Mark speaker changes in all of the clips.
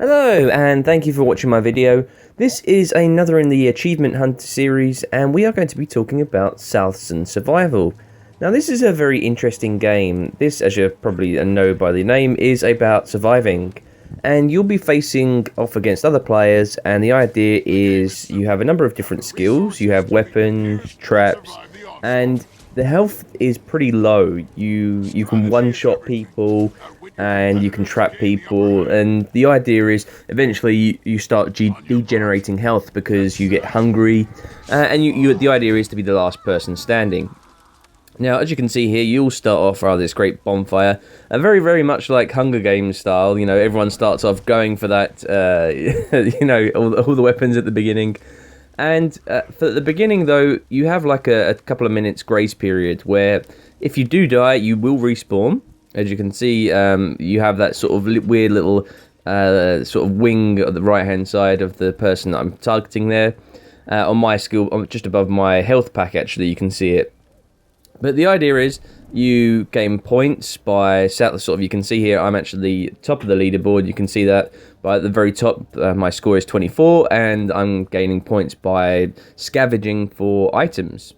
Speaker 1: Hello, and thank you for watching my video. This is another in the Achievement Hunter series, and we are going to be talking about SOUTHSUN Survival. Now, this is a very interesting game. This, as you probably know by the name, is about surviving. And you'll be facing off against other players, and the idea is you have a number of different skills. You have weapons, traps, and the health is pretty low. You can one-shot people, and you can trap people, and the idea is eventually you start degenerating health because you get hungry, and the idea is to be the last person standing. Now, as you can see here, you'll start off rather this great bonfire, very, very much like Hunger Games style. You know, everyone starts off going for that, all the weapons at the beginning. And for the beginning, though, you have like a couple of minutes grace period where if you do die, you will respawn. As you can see, you have that sort of weird little sort of wing at the right-hand side of the person that I'm targeting there. On my skill, just above my health pack, actually, you can see it. But the idea is you gain points by you can see here, I'm actually top of the leaderboard. You can see that by at the very top, my score is 24, and I'm gaining points by scavenging for items.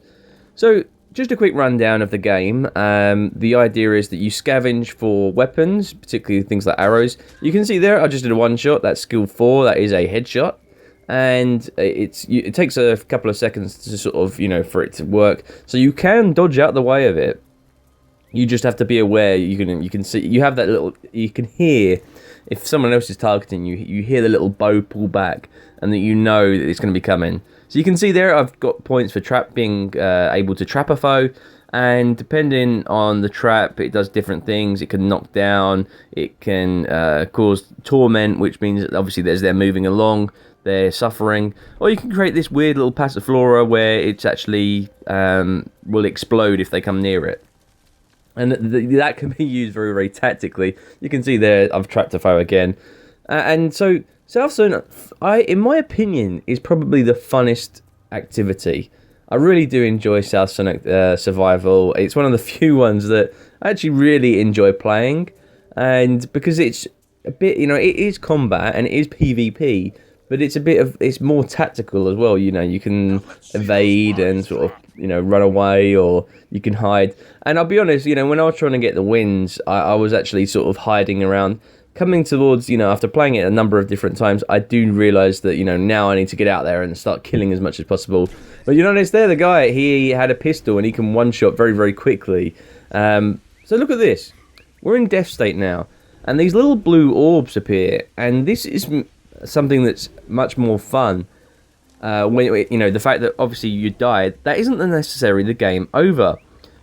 Speaker 1: So, just a quick rundown of the game. The idea is that you scavenge for weapons, particularly things like arrows. You can see there, I just did a one-shot. That's skill 4. That is a headshot. And it takes a couple of seconds to sort of, for it to work. So you can dodge out the way of it. You just have to be aware. You can see, you have that little, you can hear, if someone else is targeting you, you hear the little bow pull back, and that you know that it's going to be coming. So you can see there, I've got points for being able to trap a foe, and depending on the trap, it does different things. It can knock down, it can cause torment, which means that obviously they're moving along, they're suffering, or you can create this weird little passiflora where it's actually will explode if they come near it. And that can be used very, very tactically. You can see there, I've trapped a foe again. And so, SOUTHSUN, in my opinion, is probably the funnest activity. I really do enjoy SOUTHSUN Survival. It's one of the few ones that I actually really enjoy playing. And because it's a bit, it is combat and it is PvP, but it's more tactical as well. You can evade and sort of, run away, or you can hide. And I'll be honest, when I was trying to get the wins, I was actually sort of hiding around. Coming towards, after playing it a number of different times, I do realise that, now I need to get out there and start killing as much as possible. But you notice there, the guy, he had a pistol and he can one-shot very, very quickly. So look at this. We're in death state now. And these little blue orbs appear. And this is something that's much more fun. The fact that obviously you died, that isn't necessarily the game over.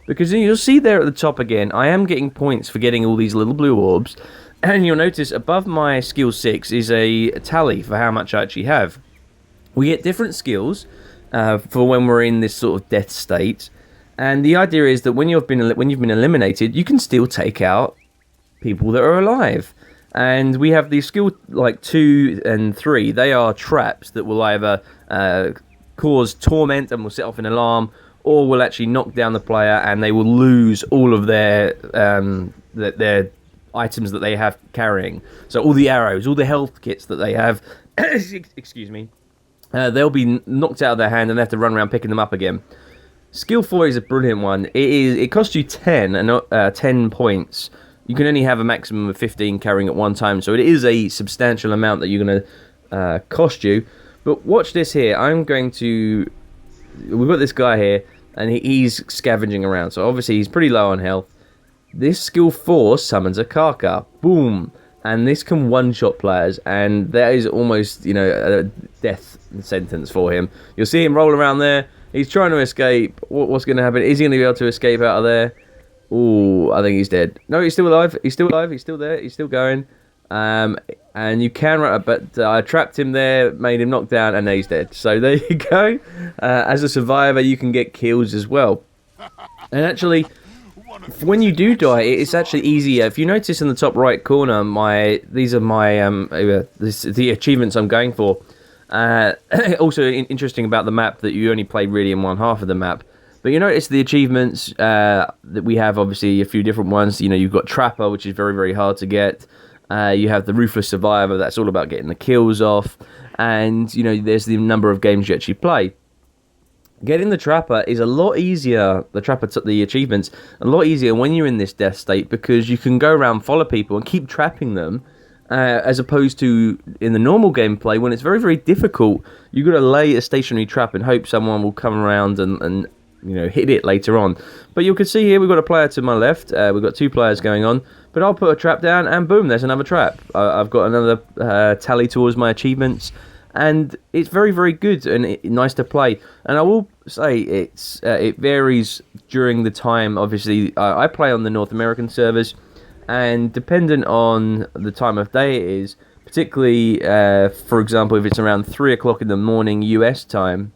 Speaker 1: Because you'll see there at the top again, I am getting points for getting all these little blue orbs. And you'll notice above my skill 6 is a tally for how much I actually have. We get different skills for when we're in this sort of death state. And the idea is that when you've been eliminated, you can still take out people that are alive. And we have these skill like 2 and 3. They are traps that will either cause torment and will set off an alarm, or will actually knock down the player and they will lose all of their items that they have carrying. So all the arrows, all the health kits that they have, excuse me, they'll be knocked out of their hand and they have to run around picking them up again. Skill 4 is a brilliant one. It costs you 10 points. You can only have a maximum of 15 carrying at one time, so it is a substantial amount that you're going to cost you. But watch this here. We've got this guy here, and he's scavenging around. So obviously he's pretty low on health. This skill 4 summons a Kaka. Boom. And this can one-shot players, and that is almost, a death sentence for him. You'll see him roll around there. He's trying to escape. What's going to happen? Is he going to be able to escape out of there? Ooh, I think he's dead. No, he's still alive. He's still alive. He's still there. He's still going. And you can run, but I trapped him there, made him knock down, and now he's dead. So there you go. As a survivor, you can get kills as well. And actually, when you do die, it's actually easier. If you notice in the top right corner, these are the achievements I'm going for. Also interesting about the map that you only play really in one half of the map. But you notice the achievements that we have, obviously a few different ones. You've got Trapper, which is very, very hard to get. You have the Ruthless Survivor, that's all about getting the kills off. And, you know, there's the number of games you actually play. Getting the Trapper is a lot easier, the achievements, a lot easier when you're in this death state, because you can go around, follow people, and keep trapping them, as opposed to in the normal gameplay, when it's very, very difficult. You've got to lay a stationary trap and hope someone will come around and you know, hit it later on. But you can see here, we've got a player to my left, we've got 2 players going on, but I'll put a trap down, and boom, there's another trap. I've got another tally towards my achievements, and it's very, very good and nice to play. And I will say it varies during the time. Obviously, I play on the North American servers, and dependent on the time of day it is, particularly, for example, if it's around 3 o'clock in the morning US time,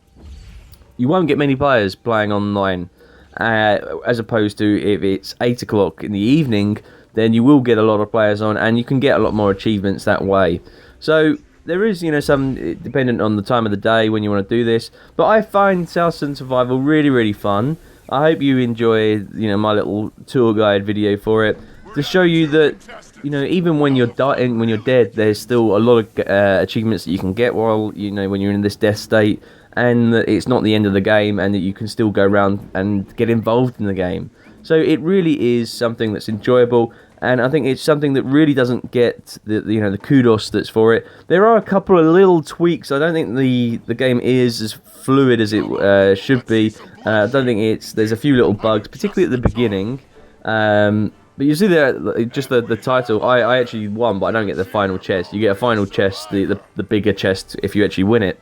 Speaker 1: you won't get many players playing online, as opposed to if it's 8 o'clock in the evening, then you will get a lot of players on, and you can get a lot more achievements that way. So there is, you know, some dependent on the time of the day when you want to do this, but I find SOUTHSUN Survival really, really fun. I hope you enjoy, you know, my little tour guide video for it, to show you that, you know, even when you're when you're dead, there's still a lot of achievements that you can get while, you know, when you're in this death state, and that it's not the end of the game, and that you can still go around and get involved in the game. So it really is something that's enjoyable, and I think it's something that really doesn't get the kudos that's for it. There are a couple of little tweaks. I don't think the game is as fluid as it should be. I don't think there's a few little bugs, particularly at the beginning. But you see there, just the title, I actually won, but I don't get the final chest. You get a final chest, the bigger chest, if you actually win it.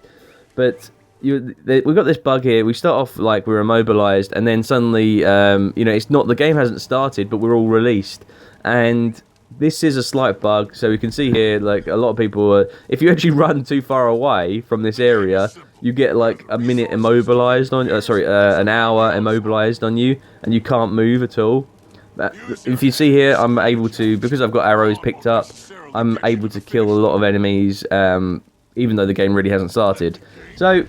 Speaker 1: But we've got this bug here. We start off like we're immobilized, and then suddenly, you know, it's not, the game hasn't started, but we're all released. And this is a slight bug. So we can see here, like, a lot of people, if you actually run too far away from this area, you get like a minute immobilized on, an hour immobilized on you, and you can't move at all. If you see here, I'm able to, because I've got arrows picked up, I'm able to kill a lot of enemies, even though the game really hasn't started. So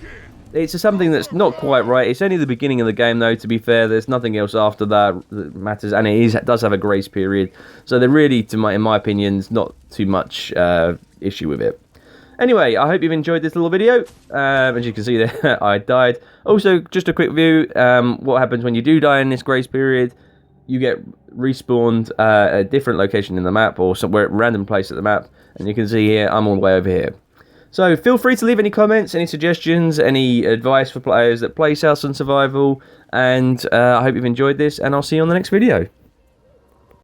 Speaker 1: it's something that's not quite right. It's only the beginning of the game, though, to be fair. There's nothing else after that matters, and it does have a grace period. So there really, in my opinion, is not too much issue with it. Anyway, I hope you've enjoyed this little video. As you can see there, I died. Also, just a quick view, what happens when you do die in this grace period. You get respawned at a different location in the map, or somewhere, random place at the map, and you can see here, I'm all the way over here. So feel free to leave any comments, any suggestions, any advice for players that play SOUTHSUN Survival, and I hope you've enjoyed this, and I'll see you on the next video.